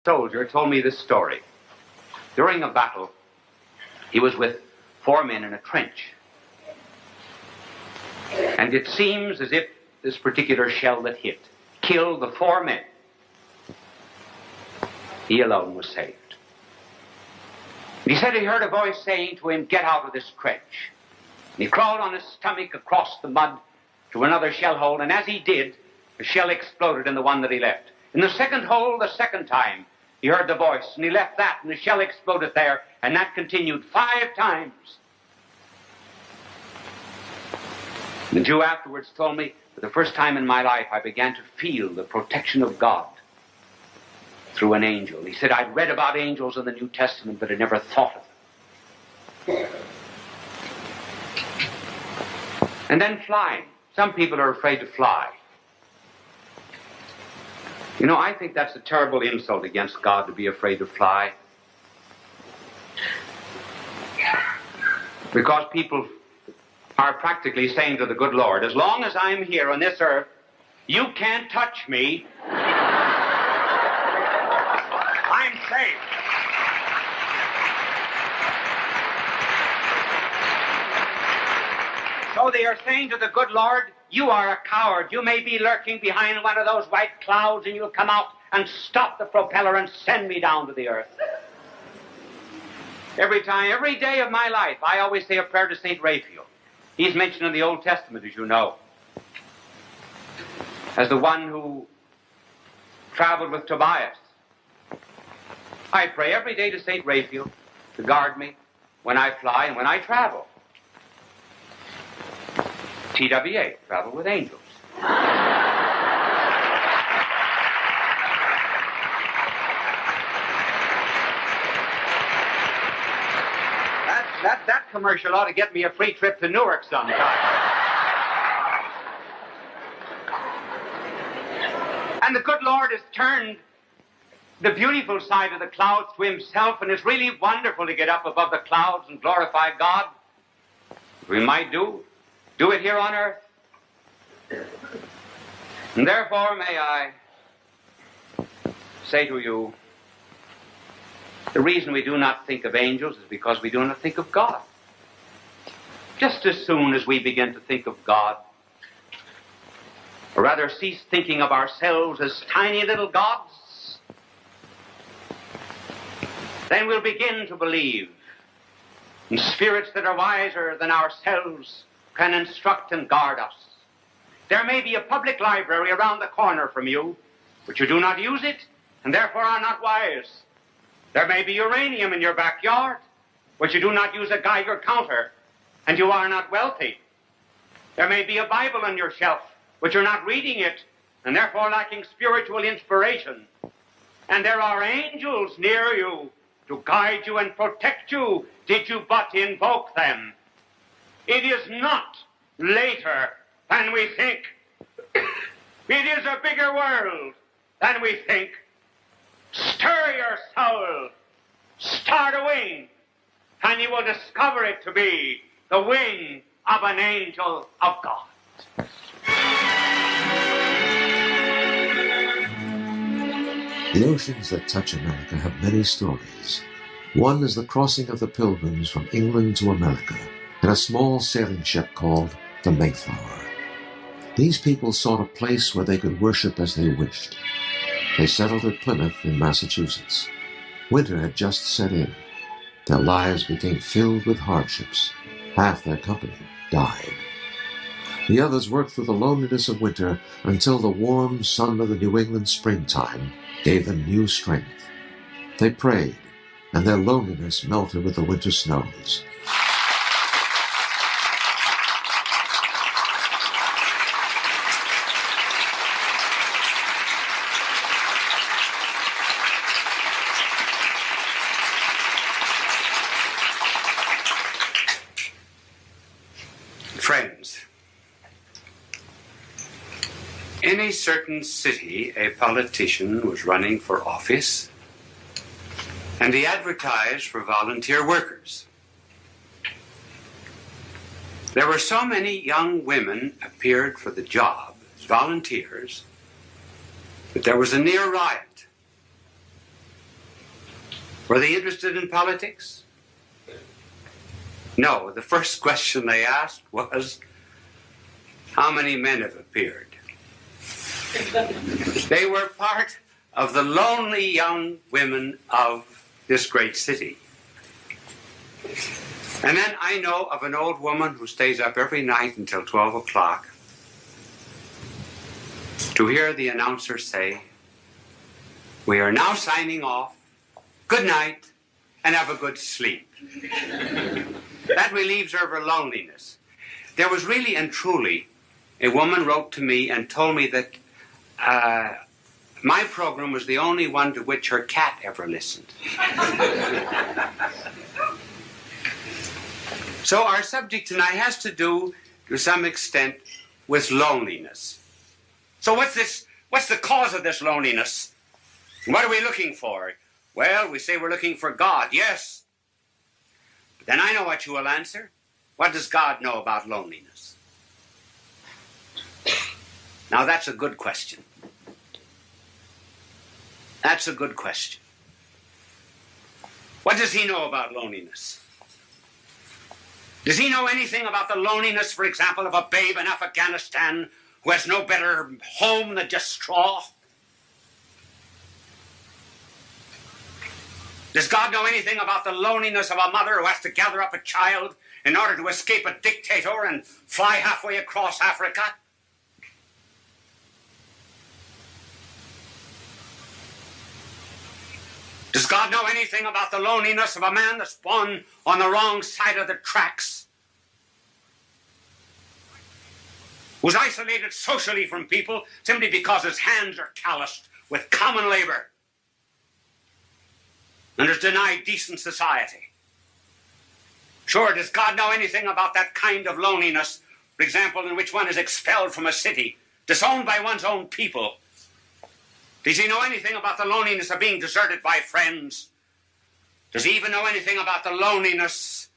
Soldier told me this story. During a battle, he was with 4 men in a trench. And it seems as if this particular shell that hit killed the 4 men. He alone was saved. He said he heard a voice saying to him, "Get out of this trench." And he crawled on his stomach across the mud to another shell hole, and as he did, the shell exploded in the one that he left. In the second hole, the second time, he heard the voice, and he left that, and the shell exploded there, and that continued 5 times. The Jew afterwards told me, for the first time in my life, I began to feel the protection of God through an angel. He said, I'd read about angels in the New Testament, but had never thought of them. And then flying. Some people are afraid to fly. You know, I think that's a terrible insult against God to be afraid to fly. Because people are practically saying to the good Lord, as long as I'm here on this earth, you can't touch me. I'm safe. So they are saying to the good Lord, you are a coward. You may be lurking behind one of those white clouds, and you'll come out and stop the propeller and send me down to the earth. Every day of my life, I always say a prayer to St. Raphael. He's mentioned in the Old Testament, as you know, as the one who traveled with Tobias. I pray every day to St. Raphael to guard me when I fly and when I travel. TWA, travel with angels. That commercial ought to get me a free trip to Newark sometime. And the good Lord has turned the beautiful side of the clouds to himself, and it's really wonderful to get up above the clouds and glorify God. We might do it here on earth. And therefore may I say to you, the reason we do not think of angels is because we do not think of God. Just as soon as we begin to think of God, or rather cease thinking of ourselves as tiny little gods, then we'll begin to believe in spirits that are wiser than ourselves, can instruct and guard us. There may be a public library around the corner from you, but you do not use it, and therefore are not wise. There may be uranium in your backyard, but you do not use a Geiger counter, and you are not wealthy. There may be a Bible on your shelf, but you're not reading it, and therefore lacking spiritual inspiration. And there are angels near you to guide you and protect you, did you but invoke them. It is not later than we think. It is a bigger world than we think. Stir your soul, start a wing, and you will discover it to be the wing of an angel of God. The oceans that touch America have many stories. One is the crossing of the Pilgrims from England to America in a small sailing ship called the Mayflower. These people sought a place where they could worship as they wished. They settled at Plymouth in Massachusetts. Winter had just set in. Their lives became filled with hardships. Half their company died. The others worked through the loneliness of winter until the warm sun of the New England springtime gave them new strength. They prayed, and their loneliness melted with the winter snows. Friends, in a certain city, a politician was running for office, and he advertised for volunteer workers. There were so many young women appeared for the job as volunteers that there was a near riot. Were they interested in politics? No. The first question they asked was, how many men have appeared? They were part of the lonely young women of this great city. And then I know of an old woman who stays up every night until 12 o'clock to hear the announcer say, "We are now signing off. Good night, and have a good sleep." That relieves her of her loneliness. There was really and truly, a woman wrote to me and told me that my program was the only one to which her cat ever listened. So our subject tonight has to do, to some extent, with loneliness. So what's the cause of this loneliness? What are we looking for? Well, we say we're looking for God, yes. But then I know what you will answer. What does God know about loneliness? Now that's a good question. That's a good question. What does he know about loneliness? Does he know anything about the loneliness, for example, of a babe in Afghanistan who has no better home than just straw? Does God know anything about the loneliness of a mother who has to gather up a child in order to escape a dictator and fly halfway across Africa? Does God know anything about the loneliness of a man that's born on the wrong side of the tracks? Who's isolated socially from people simply because his hands are calloused with common labor and is denied decent society? Sure, does God know anything about that kind of loneliness, for example, in which one is expelled from a city, disowned by one's own people? Does he know anything about the loneliness of being deserted by friends? Does he even know anything about the loneliness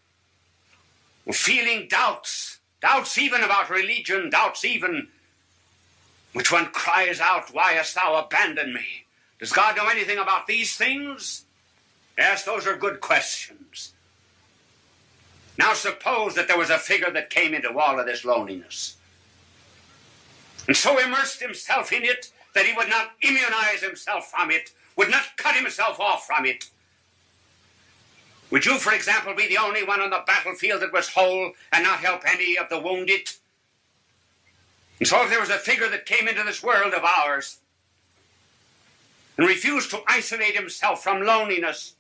of feeling doubts? Doubts even about religion, doubts even which one cries out, "Why hast thou abandoned me?" Does God know anything about these things? Yes, those are good questions. Now suppose that there was a figure that came into all of this loneliness and so immersed himself in it that he would not immunize himself from it, would not cut himself off from it. Would you, for example, be the only one on the battlefield that was whole and not help any of the wounded? And so if there was a figure that came into this world of ours and refused to isolate himself from loneliness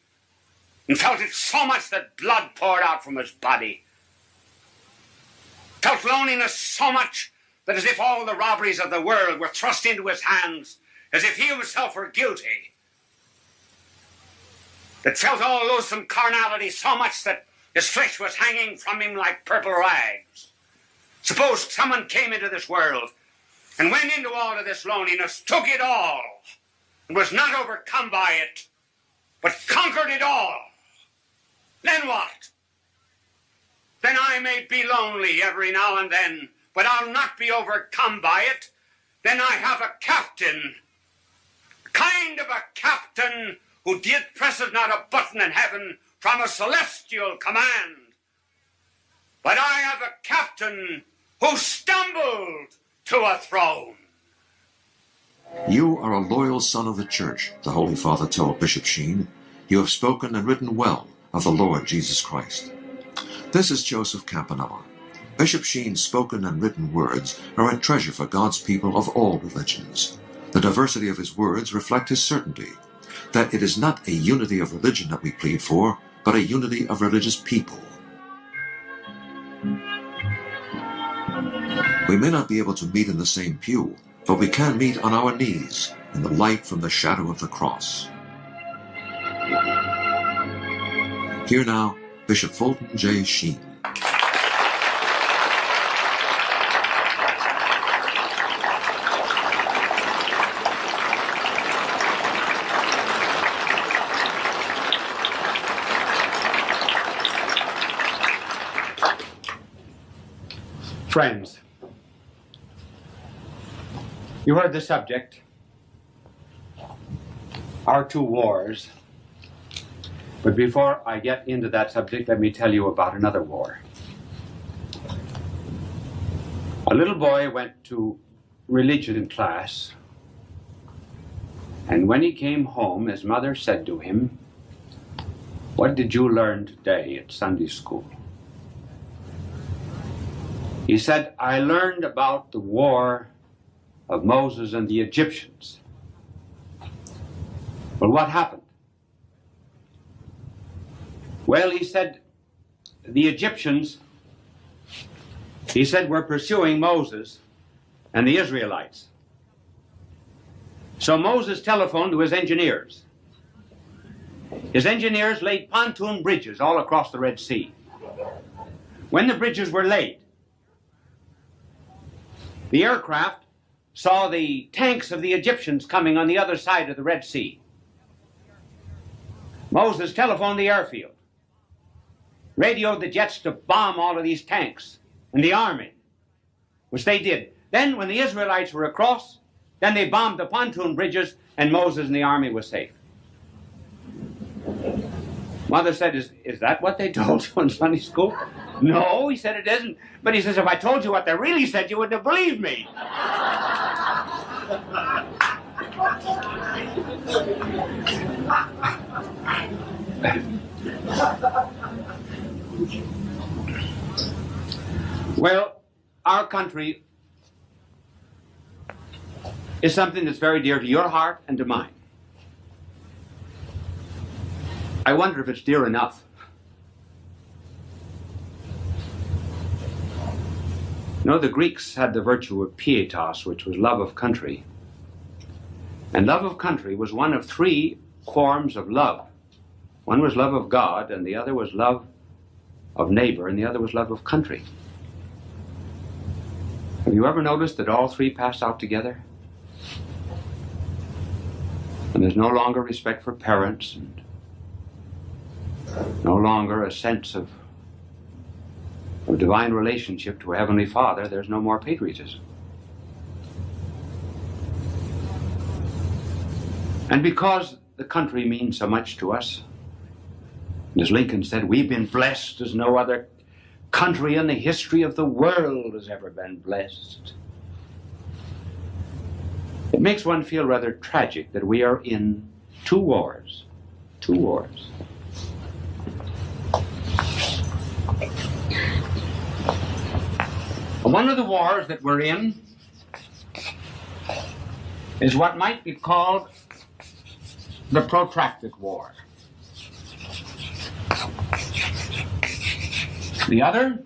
and felt it so much that blood poured out from his body, felt loneliness so much that as if all the robberies of the world were thrust into his hands, as if he himself were guilty, that felt all loathsome carnality so much that his flesh was hanging from him like purple rags. Suppose someone came into this world and went into all of this loneliness, took it all, and was not overcome by it, but conquered it all. Then what? Then I may be lonely every now and then, but I'll not be overcome by it. Then I have a captain, kind of a captain who presses not a button in heaven from a celestial command. But I have a captain who stumbled to a throne. You are a loyal son of the church, the Holy Father told Bishop Sheen. You have spoken and written well of the Lord Jesus Christ. This is Joseph Campanella. Bishop Sheen's spoken and written words are a treasure for God's people of all religions. The diversity of his words reflect his certainty that it is not a unity of religion that we plead for, but a unity of religious people. We may not be able to meet in the same pew, but we can meet on our knees in the light from the shadow of the cross. Here now, Bishop Fulton J. Sheen. Friends, you heard the subject, our two wars. But before I get into that subject, let me tell you about another war. A little boy went to religion class, and when he came home, his mother said to him, "What did you learn today at Sunday school?" He said, "I learned about the war of Moses and the Egyptians." Well, what happened? Well, he said, the Egyptians, he said, were pursuing Moses and the Israelites. So Moses telephoned to his engineers. His engineers laid pontoon bridges all across the Red Sea. When the bridges were laid, the aircraft saw the tanks of the Egyptians coming on the other side of the Red Sea. Moses telephoned the airfield, radioed the jets to bomb all of these tanks and the army, which they did. Then when the Israelites were across, then they bombed the pontoon bridges, and Moses and the army was safe. Mother said, is that what they told you in Sunday school? No, he said, it isn't. But he says, if I told you what they really said, you wouldn't have believed me. Well, our country is something that's very dear to your heart and to mine. I wonder if it's dear enough. You know, the Greeks had the virtue of pietas, which was love of country. And love of country was one of three forms of love. One was love of God, and the other was love of neighbor, and the other was love of country. Have you ever noticed that all three pass out together? And there's no longer respect for parents, and no longer a sense of divine relationship to a Heavenly Father. There's no more patriotism. And because the country means so much to us, as Lincoln said, we've been blessed as no other country in the history of the world has ever been blessed. It makes one feel rather tragic that we are in two wars. Two wars. One of the wars that we're in is what might be called the protracted war. The other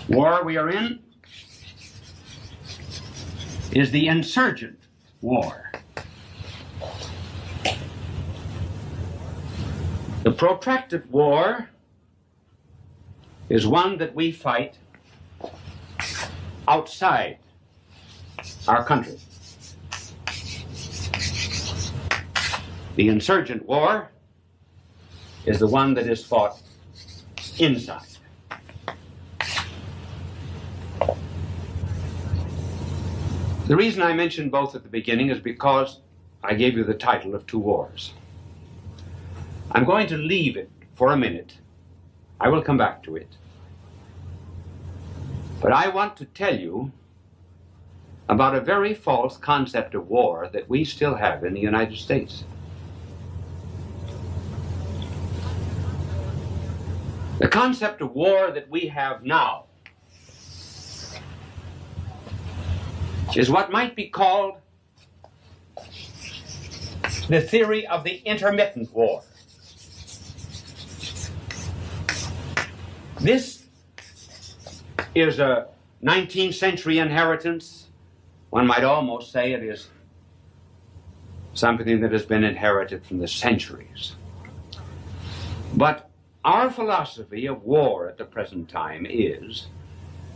war we are in is the insurgent war. The protracted war is one that we fight outside our country. The insurgent war is the one that is fought inside. The reason I mentioned both at the beginning is because I gave you the title of two wars. I'm going to leave it for a minute. I will come back to it. But I want to tell you about a very false concept of war that we still have in the United States. The concept of war that we have now is what might be called the theory of the intermittent war. This is a 19th century inheritance. One might almost say it is something that has been inherited from the centuries. But our philosophy of war at the present time is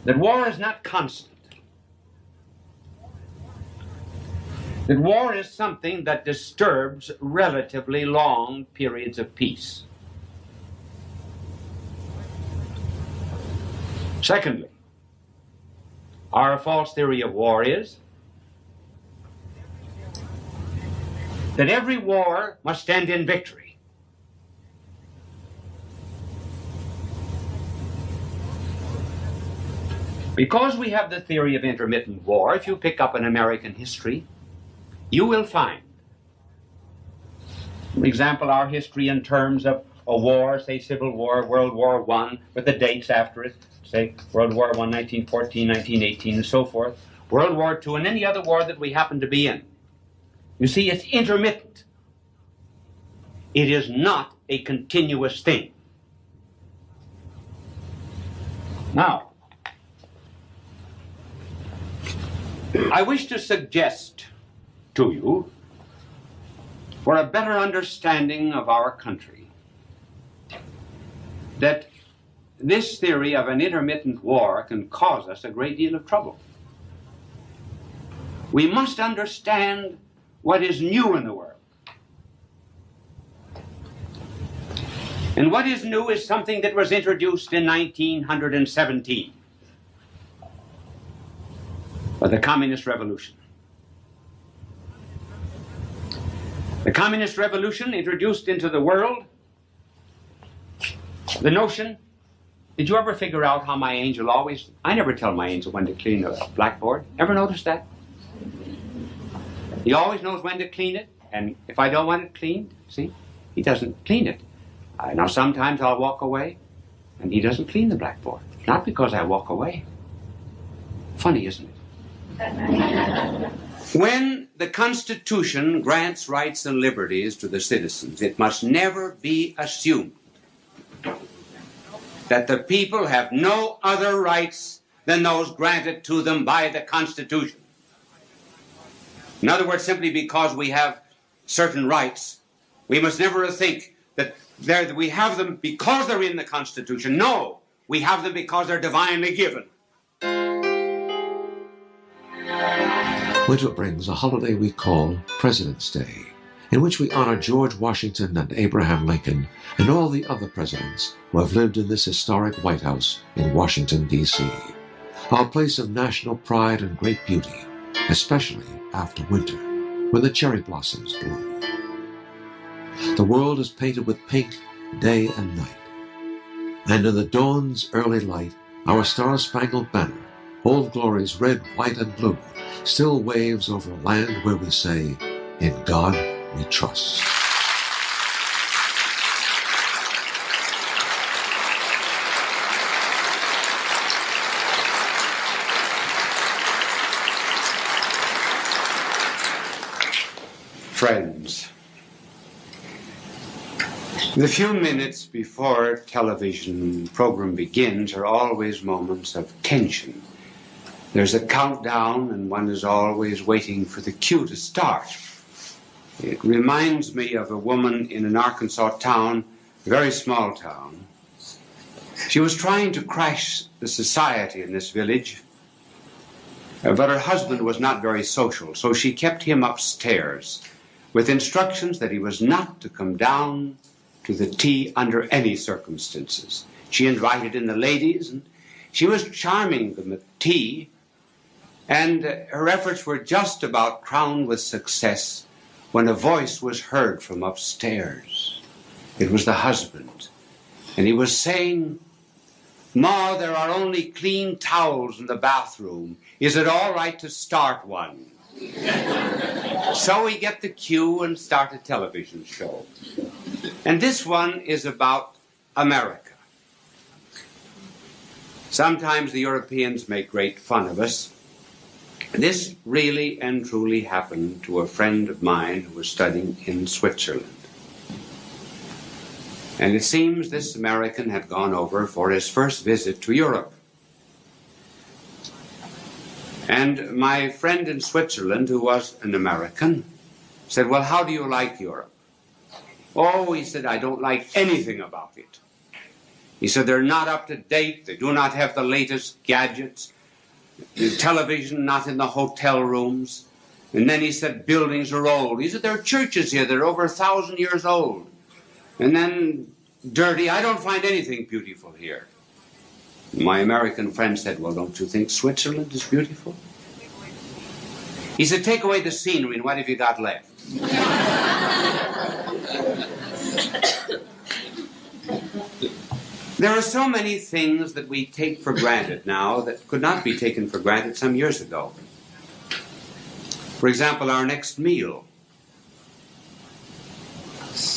that war is not constant. That war is something that disturbs relatively long periods of peace. Secondly, our false theory of war is that every war must end in victory. Because we have the theory of intermittent war, if you pick up an American history, you will find, for example, our history in terms of a war, say Civil War, World War I, with the dates after it, say World War I, 1914, 1918, and so forth, World War II, and any other war that we happen to be in. You see, it's intermittent. It is not a continuous thing. Now, I wish to suggest to you, for a better understanding of our country, that this theory of an intermittent war can cause us a great deal of trouble. We must understand what is new in the world. And what is new is something that was introduced in 1917 by the Communist Revolution. The Communist Revolution introduced into the world the notion, did you ever figure out how my angel always, I never tell my angel when to clean a blackboard. Ever notice that? He always knows when to clean it, and if I don't want it cleaned, see, he doesn't clean it. Now sometimes I'll walk away, and he doesn't clean the blackboard. Not because I walk away. Funny, isn't it? When the Constitution grants rights and liberties to the citizens, it must never be assumed that the people have no other rights than those granted to them by the Constitution. In other words, simply because we have certain rights, we must never think that we have them because they're in the Constitution. No, we have them because they're divinely given. Winter brings a holiday we call President's Day, in which we honor George Washington and Abraham Lincoln and all the other presidents who have lived in this historic White House in Washington, D.C., our place of national pride and great beauty, especially after winter, when the cherry blossoms bloom. The world is painted with pink day and night, and in the dawn's early light, our star-spangled banner, Old Glory's red, white, and blue, still waves over a land where we say, in God we trust. Friends, the few minutes before television program begins are always moments of tension. There's a countdown, and one is always waiting for the cue to start. It reminds me of a woman in an Arkansas town, a very small town. She was trying to crash the society in this village, but her husband was not very social, so she kept him upstairs with instructions that he was not to come down to the tea under any circumstances. She invited in the ladies, and she was charming them at tea, and her efforts were just about crowned with success when a voice was heard from upstairs. It was the husband, and he was saying, "Ma, there are only clean towels in the bathroom. Is it all right to start one?" So we get the cue and start a television show. And this one is about America. Sometimes the Europeans make great fun of us. This really and truly happened to a friend of mine who was studying in Switzerland. And it seems this American had gone over for his first visit to Europe. And my friend in Switzerland, who was an American, said, "Well, how do you like Europe?" "Oh," he said, "I don't like anything about it." He said, "They're not up to date. They do not have the latest gadgets. The television not in the hotel rooms." And then he said, "Buildings are old." He said, "There are churches here that are over 1,000 years old." And then dirty. "I don't find anything beautiful here." My American friend said, "Well, don't you think Switzerland is beautiful?" He said, "Take away the scenery, and what have you got left?" There are so many things that we take for granted now that could not be taken for granted some years ago. For example, our next meal.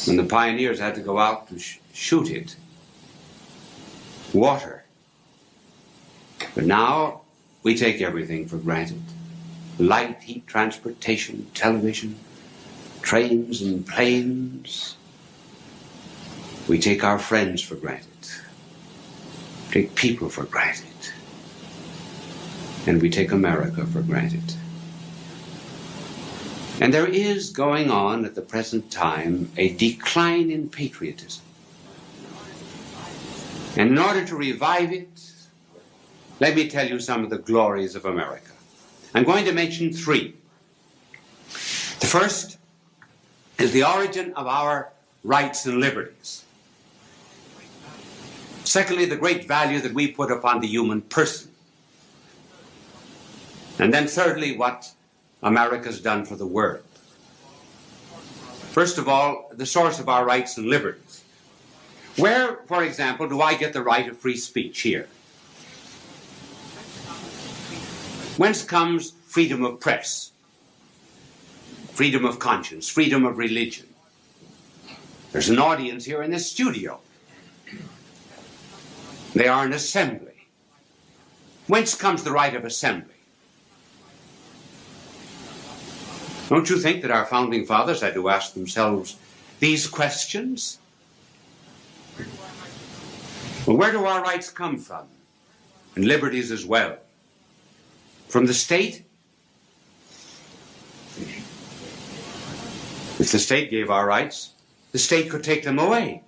When the pioneers had to go out to shoot it. Water. But now we take everything for granted. Light, heat, transportation, television, trains and planes. We take our friends for granted. Take people for granted. And we take America for granted. And there is going on at the present time a decline in patriotism. And in order to revive it, let me tell you some of the glories of America. I'm going to mention three. The first is the origin of our rights and liberties. Secondly, the great value that we put upon the human person. And then thirdly, what America's done for the world. First of all, the source of our rights and liberties. Where, for example, do I get the right of free speech here? Whence comes freedom of press, freedom of conscience, freedom of religion? There's an audience here in this studio. They are an assembly. Whence comes the right of assembly? Don't you think that our founding fathers had to ask themselves these questions? Well, where do our rights come from? And liberties as well. From the state? If the state gave our rights, the state could take them away.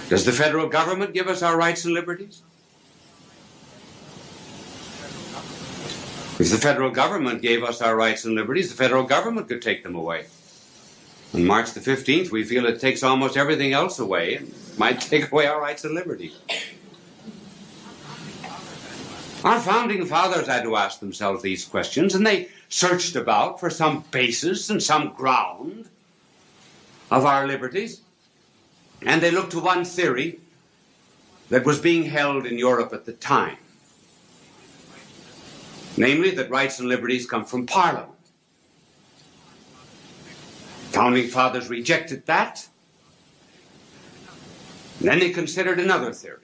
Does the federal government give us our rights and liberties? If the federal government gave us our rights and liberties, the federal government could take them away. On March the 15th, we feel it takes almost everything else away and might take away our rights and liberties. Our founding fathers had to ask themselves these questions, and they searched about for some basis and some ground of our liberties. And they looked to one theory that was being held in Europe at the time. Namely, that rights and liberties come from Parliament. Founding fathers rejected that. And then they considered another theory.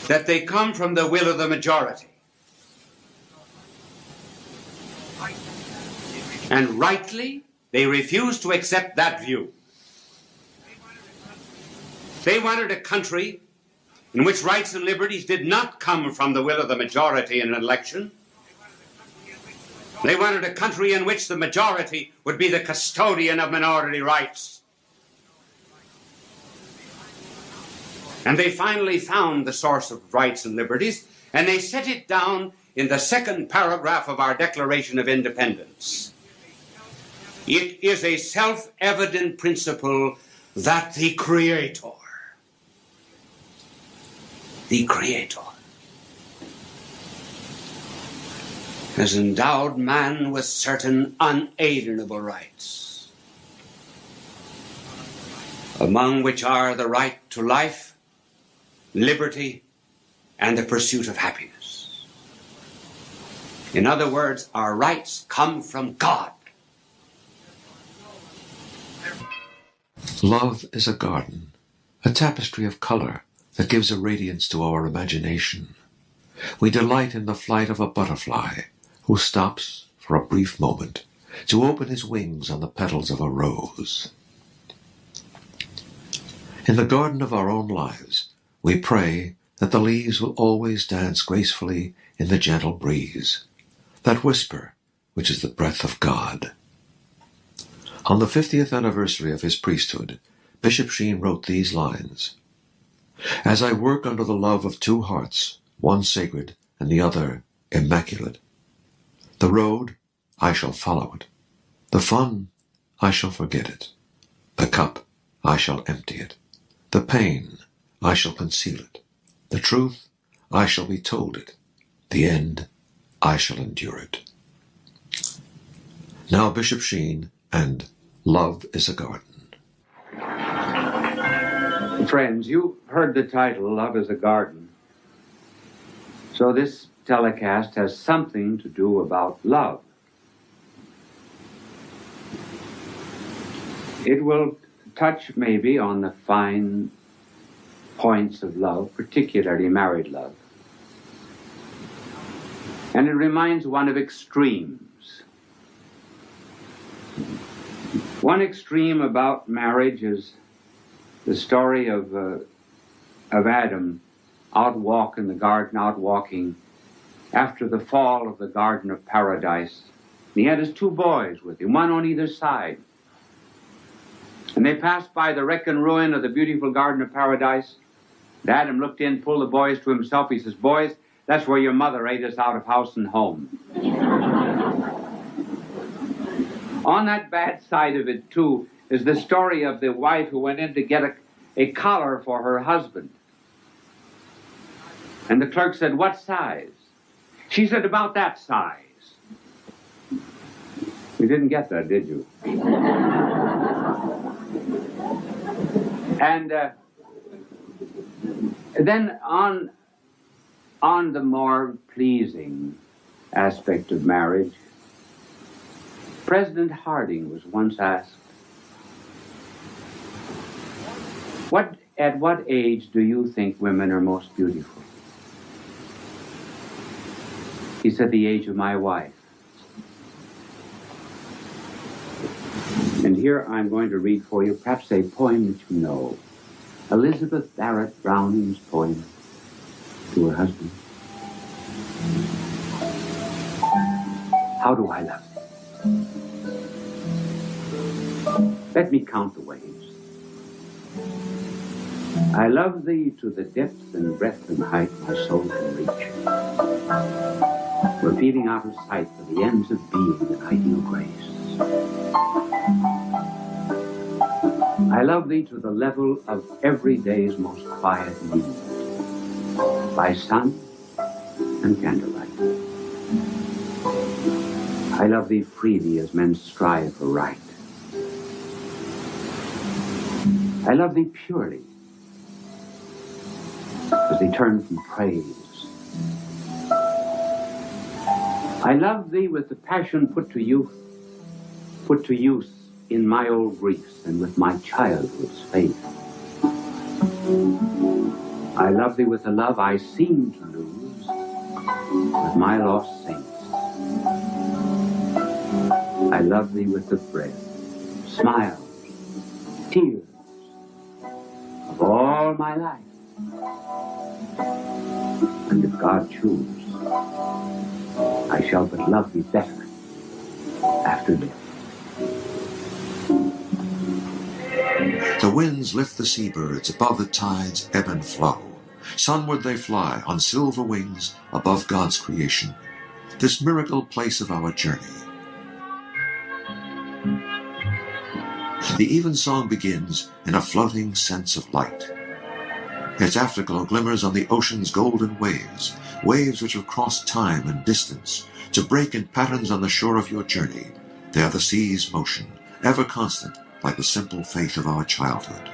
That they come from the will of the majority. And rightly, they refused to accept that view. They wanted a country in which rights and liberties did not come from the will of the majority in an election. They wanted a country in which the majority would be the custodian of minority rights. And they finally found the source of rights and liberties, and they set it down in the second paragraph of our Declaration of Independence. It is a self-evident principle that the Creator has endowed man with certain unalienable rights, among which are the right to life, liberty, and the pursuit of happiness. In other words, our rights come from God. Love is a garden, a tapestry of color that gives a radiance to our imagination. We delight in the flight of a butterfly who stops for a brief moment to open his wings on the petals of a rose. In the garden of our own lives, we pray that the leaves will always dance gracefully in the gentle breeze, that whisper which is the breath of God. On the 50th anniversary of his priesthood, Bishop Sheen wrote these lines: "As I work under the love of two hearts, one sacred and the other immaculate, the road, I shall follow it. The fun, I shall forget it. The cup, I shall empty it. The pain, I shall conceal it. The truth, I shall be told it. The end, I shall endure it." Now Bishop Sheen and Love is a Garden. Friends, you heard the title, Love is a Garden. So this telecast has something to do about love. It will touch maybe on the fine points of love, particularly married love. And it reminds one of extremes. One extreme about marriage is the story of Adam out walking after the fall of the Garden of Paradise. And he had his two boys with him, one on either side. And they passed by the wreck and ruin of the beautiful Garden of Paradise. And Adam looked in, pulled the boys to himself. He says, "Boys, that's where your mother ate us out of house and home." On that bad side of it, too, is the story of the wife who went in to get a collar for her husband. And the clerk said, "What size?" She said, "About that size." You didn't get that, did you? And then on the more pleasing aspect of marriage, President Harding was once asked, at what age do you think women are most beautiful? He said, "The age of my wife." And here I'm going to read for you perhaps a poem that you know. Elizabeth Barrett Browning's poem to her husband. How do I love thee? Let me count the waves. I love thee to the depth and breadth and height my soul can reach. Repeating out of sight for the ends of being in ideal grace. I love thee to the level of every day's most quiet need, by sun and candlelight. I love thee freely as men strive for right. I love thee purely as they turn from praise. I love thee with the passion put to use in my old griefs and with my childhood's faith. I love thee with the love I seem to lose with my lost saints. I love thee with the breath, smiles, tears of all my life. And if God choose, I shall but love thee better after death. The winds lift the seabirds above the tides ebb and flow. Sunward they fly on silver wings above God's creation, this miracle place of our journey. The evensong begins in a floating sense of light. Its afterglow glimmers on the ocean's golden waves, waves which have crossed time and distance, to break in patterns on the shore of your journey. They are the sea's motion, ever constant, like the simple faith of our childhood.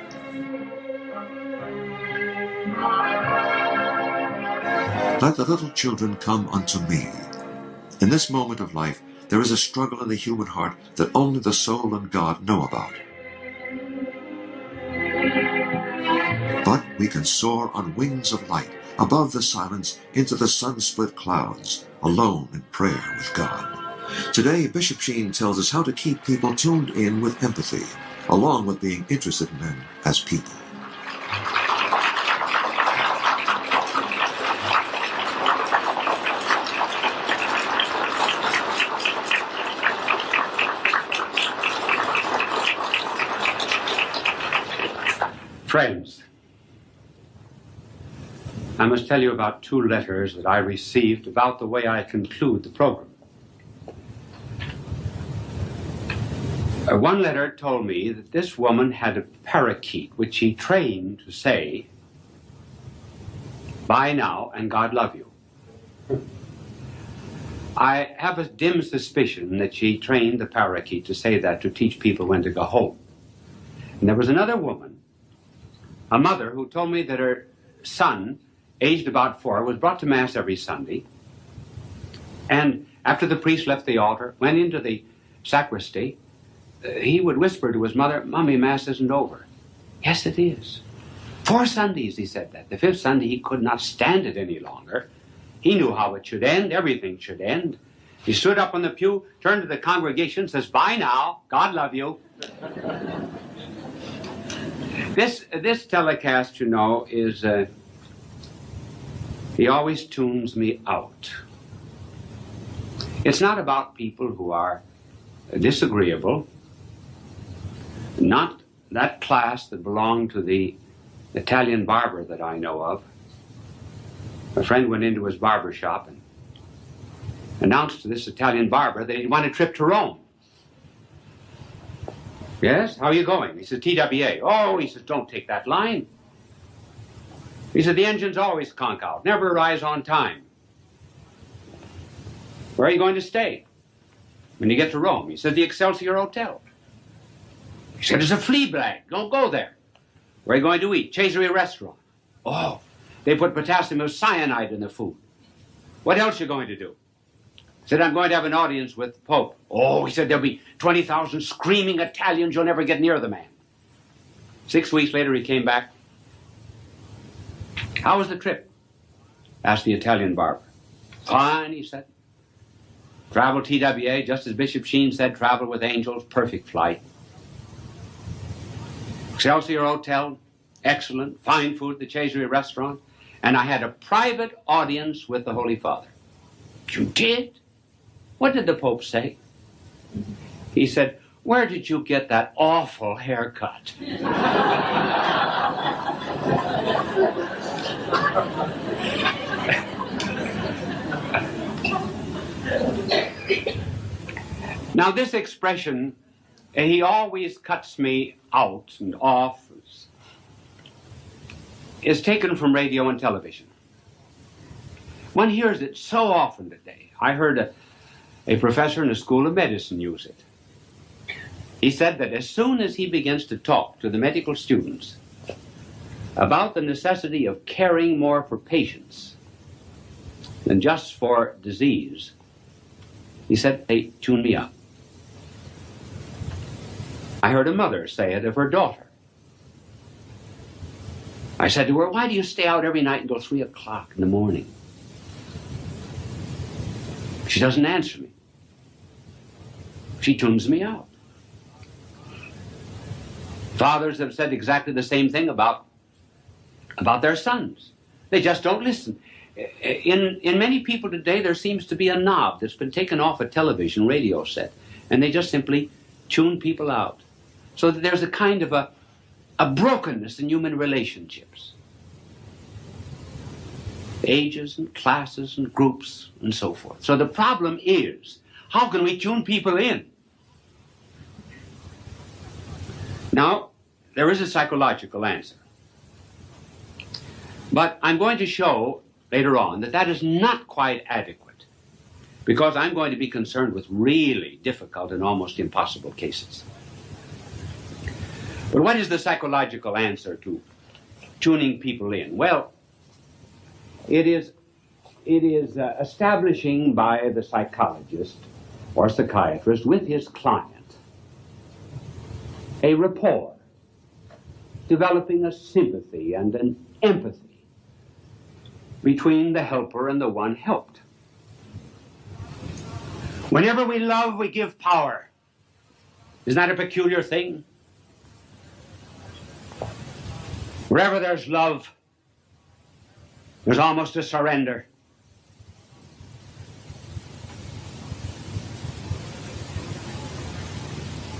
Let the little children come unto me. In this moment of life, there is a struggle in the human heart that only the soul and God know about. But we can soar on wings of light, above the silence, into the sun-split clouds, alone in prayer with God. Today, Bishop Sheen tells us how to keep people tuned in with empathy, along with being interested in them as people. Friends, I must tell you about 2 letters that I received about the way I conclude the program. One letter told me that this woman had a parakeet which she trained to say, "Bye now and God love you." I have a dim suspicion that she trained the parakeet to say that to teach people when to go home. And there was another woman, a mother, who told me that her son, aged about 4, was brought to Mass every Sunday. And after the priest left the altar, went into the sacristy, he would whisper to his mother, "Mommy, Mass isn't over." "Yes, it is." 4 Sundays he said that. The 5th Sunday he could not stand it any longer. He knew how it should end. Everything should end. He stood up on the pew, turned to the congregation, says, "Bye now. God love you." This telecast, you know, is, he always tunes me out. It's not about people who are disagreeable, not that class that belonged to the Italian barber that I know of. A friend went into his barber shop and announced to this Italian barber that he'd want a trip to Rome. "Yes, how are you going?" He said, "TWA." "Oh," he says, "don't take that line." He said, "The engines always conk out, never arrives on time." "Where are you going to stay when you get to Rome?" He said, "The Excelsior Hotel." He said, "It's a flea bag, don't go there." "Where are you going to eat?" "Cesare restaurant." "Oh, they put potassium cyanide in the food." "What else are you going to do?" He said, "I'm going to have an audience with the Pope." "Oh," he said, "there'll be 20,000 screaming Italians. You'll never get near the man." 6 weeks later, he came back. "How was the trip?" asked the Italian barber. "Fine," he said. "Travel TWA, just as Bishop Sheen said, travel with angels, perfect flight. Excelsior Hotel, excellent, fine food, the Cesare restaurant, and I had a private audience with the Holy Father." "You did? What did the Pope say?" He said, "Where did you get that awful haircut?" Now this expression, "he always cuts me out and off," is taken from radio and television. One hears it so often today. I heard a professor in a school of medicine use it. He said that as soon as he begins to talk to the medical students about the necessity of caring more for patients than just for disease, he said, they tune me out. I heard a mother say it of her daughter. I said to her, "Why do you stay out every night until 3 o'clock in the morning?" She doesn't answer me. She tunes me out. Fathers have said exactly the same thing about their sons. They just don't listen. In many people today, there seems to be a knob that's been taken off a television radio set, and they just simply tune people out. So that there's a kind of a brokenness in human relationships. Ages and classes and groups and so forth. So the problem is, how can we tune people in? Now, there is a psychological answer. But I'm going to show later on that that is not quite adequate, because I'm going to be concerned with really difficult and almost impossible cases. But what is the psychological answer to tuning people in? Well, it is establishing by the psychologist or psychiatrist with his client a rapport, developing a sympathy and an empathy between the helper and the one helped. Whenever we love, we give power. Isn't that a peculiar thing? Wherever there's love, there's almost a surrender.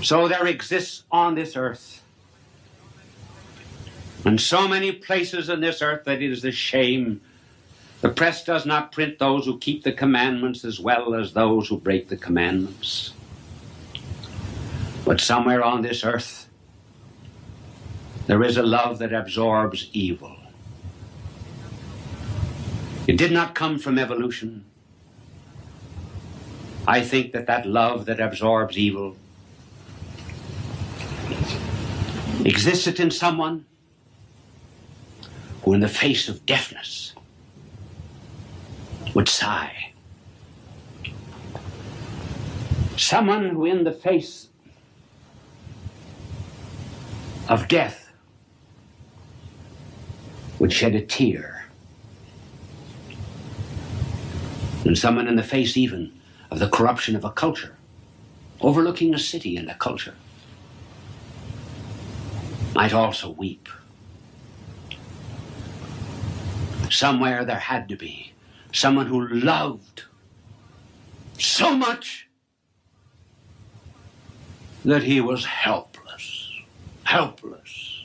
So there exists on this earth, and so many places in this earth, that it is a shame the press does not print those who keep the commandments as well as those who break the commandments. But somewhere on this earth, there is a love that absorbs evil. It did not come from evolution. I think that love that absorbs evil existed in someone who in the face of deafness would sigh. Someone who in the face of death would shed a tear. And someone in the face even of the corruption of a culture, overlooking a city and a culture, might also weep. Somewhere there had to be someone who loved so much that he was helpless. Helpless.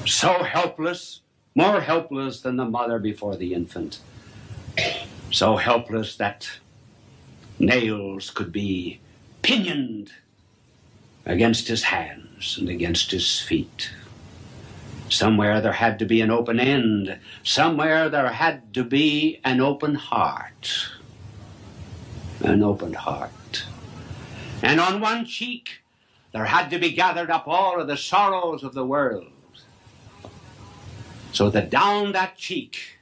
So helpless, more helpless than the mother before the infant. So helpless that nails could be pinioned against his hands and against his feet. Somewhere there had to be an open end. Somewhere there had to be an open heart. An open heart. And on one cheek there had to be gathered up all of the sorrows of the world, so that down that cheek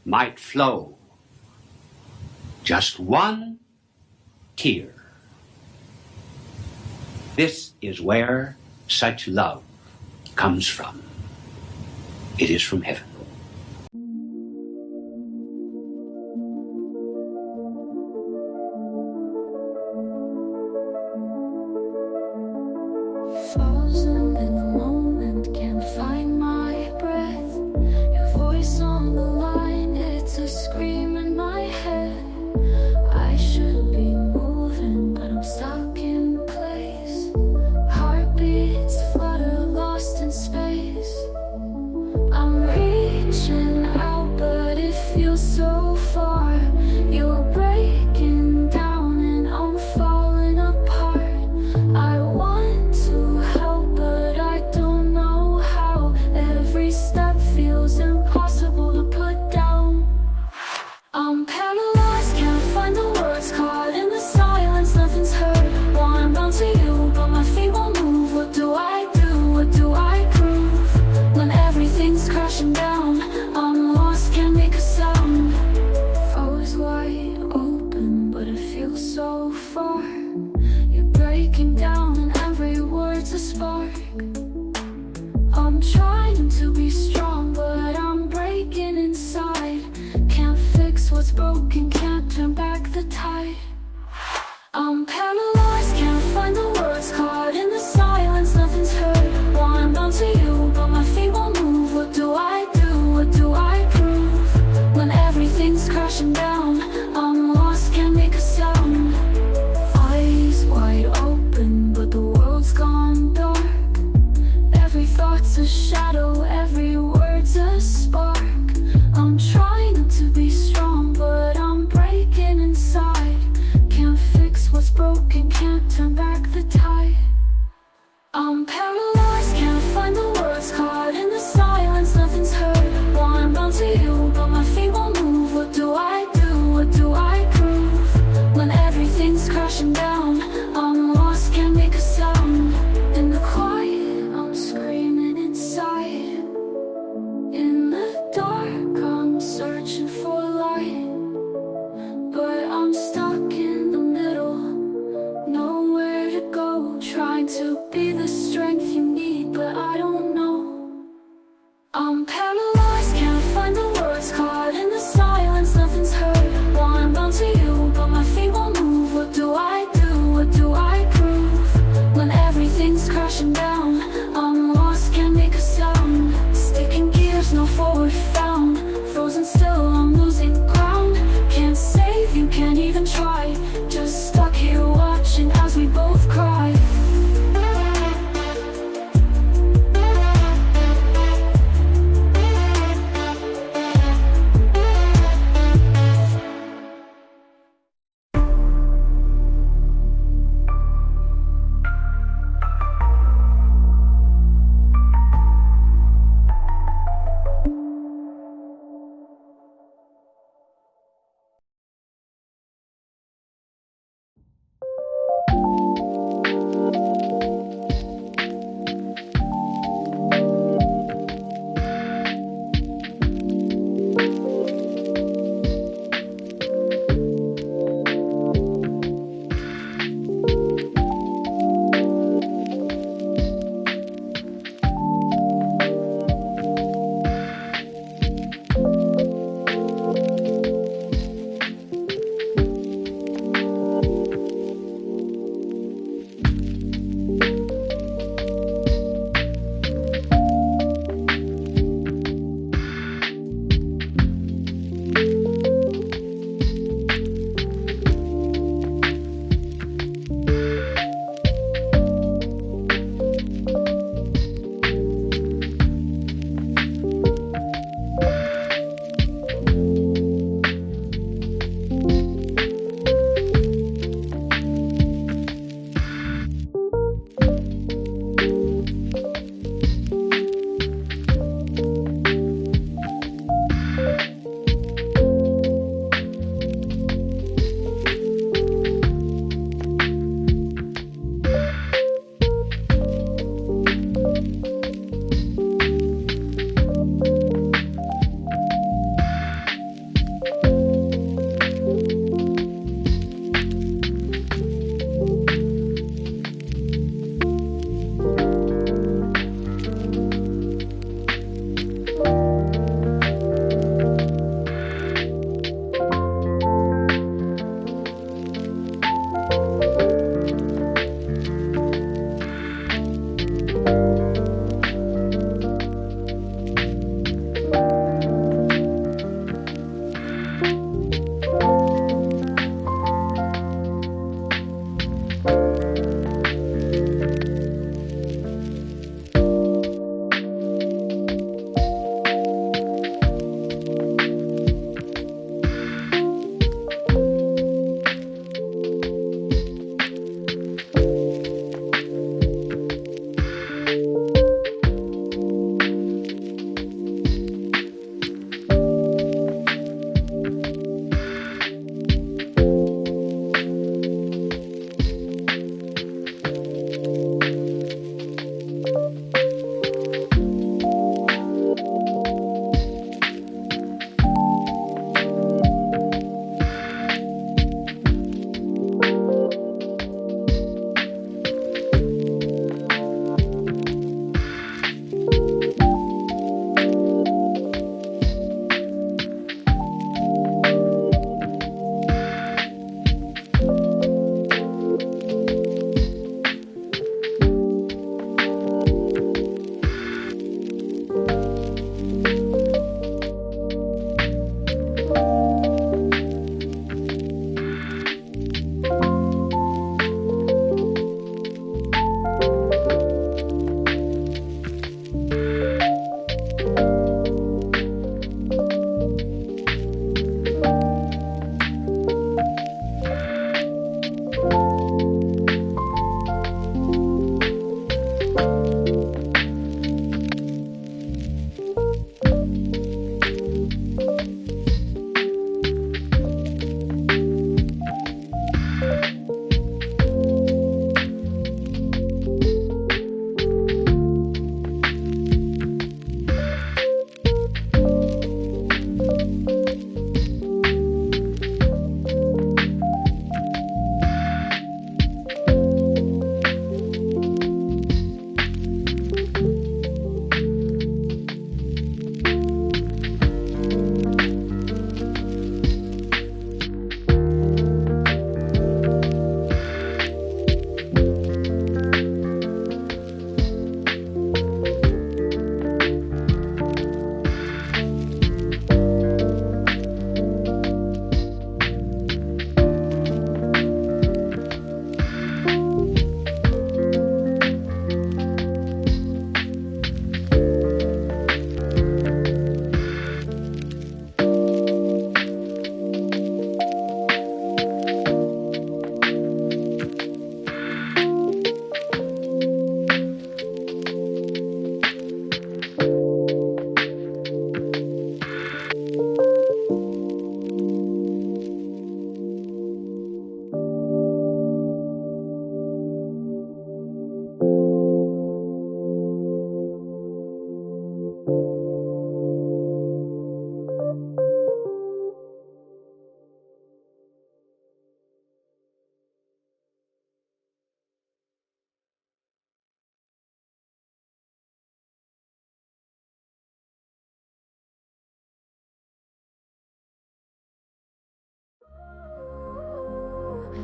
might flow just one tear. This is where such love comes from. It is from heaven. Frozen in the moment, can't find my breath. Your voice on the line, it's a scream in my head. I should be moving, but I'm stuck in place. Heartbeats flutter, lost in space. I'm reaching out, but it feels so far. You're breaking down and I'm falling apart. I want to help, but I don't know how. Every step feels impossible to put down. I'm paralyzed, can't find the words, caught in the silence, nothing's heard. Wanna bounce to you, but my feet won't move. What do I do? What do I prove? When everything's crashing down, I'm lost, can't make a sound. Froze wide open, but it feels so far. You're breaking down and every word's a spark. I'm trying to be strong, but I'm breaking inside. Can't fix what's broken, can't turn back the tide. I'm paralyzed, can't find the words, caught in the silence, nothing's heard. Wanna bounce to you, but my feet won't move. What do I do? What do I prove? When everything's crashing down, I'm lost, can't make a sound. Eyes wide open, but the world's gone dark. Every thought's a shadow, every word's a spark. I'm trying not to be strong, but I'm breaking inside. Can't fix what's broken,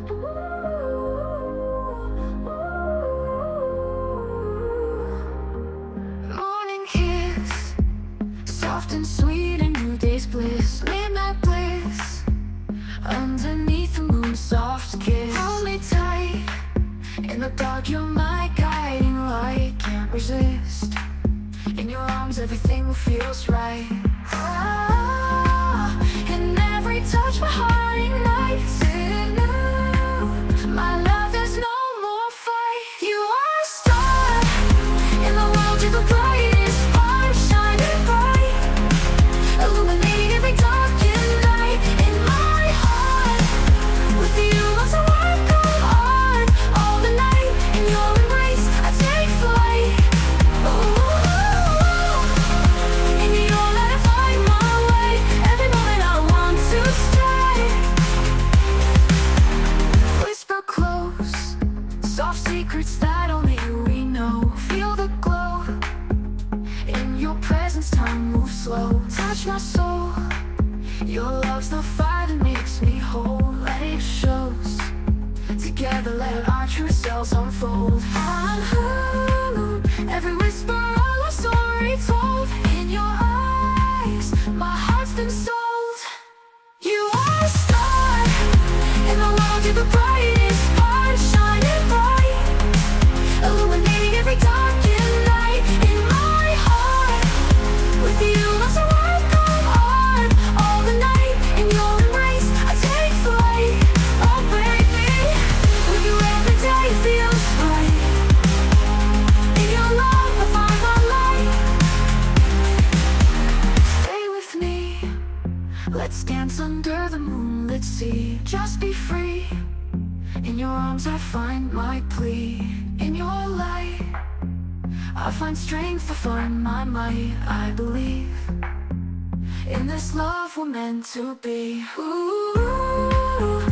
Morning kiss, soft and sweet, a new day's bliss. Midnight bliss, underneath the moon, soft kiss. Hold me tight, in the dark you're my guiding light. Can't resist, in your arms everything feels right. In every touch my heart ignites it new. My love, there's no more fight. You are a star in the world, you're the brightest spark, shining bright, illuminating every darkened night. In my heart, with you loves a work go on all the night. In your embrace, I take flight. In your light, I find my way. Every moment I want to stay. Whisper close, soft secrets that only we know. Feel the glow in your presence, time moves slow. Touch my soul, your love's the fire that makes me whole. Let it shows, together let our true selves unfold. On every whisper, all our story told. In your eyes, my heart's been sold. You are a star in the world, you're the brightest spark, shining bright, illuminating every darkened night. In my heart, with you loves a world go on all the night. In your embrace, I take flight. Oh baby, with you every day feels right. In your love I find my light. Stay with me, let's dance under the moonlit sea. Just be free, in your arms I find my plea. In your light, I find strength, I find my might. I believe in this love we're meant to be. Ooh.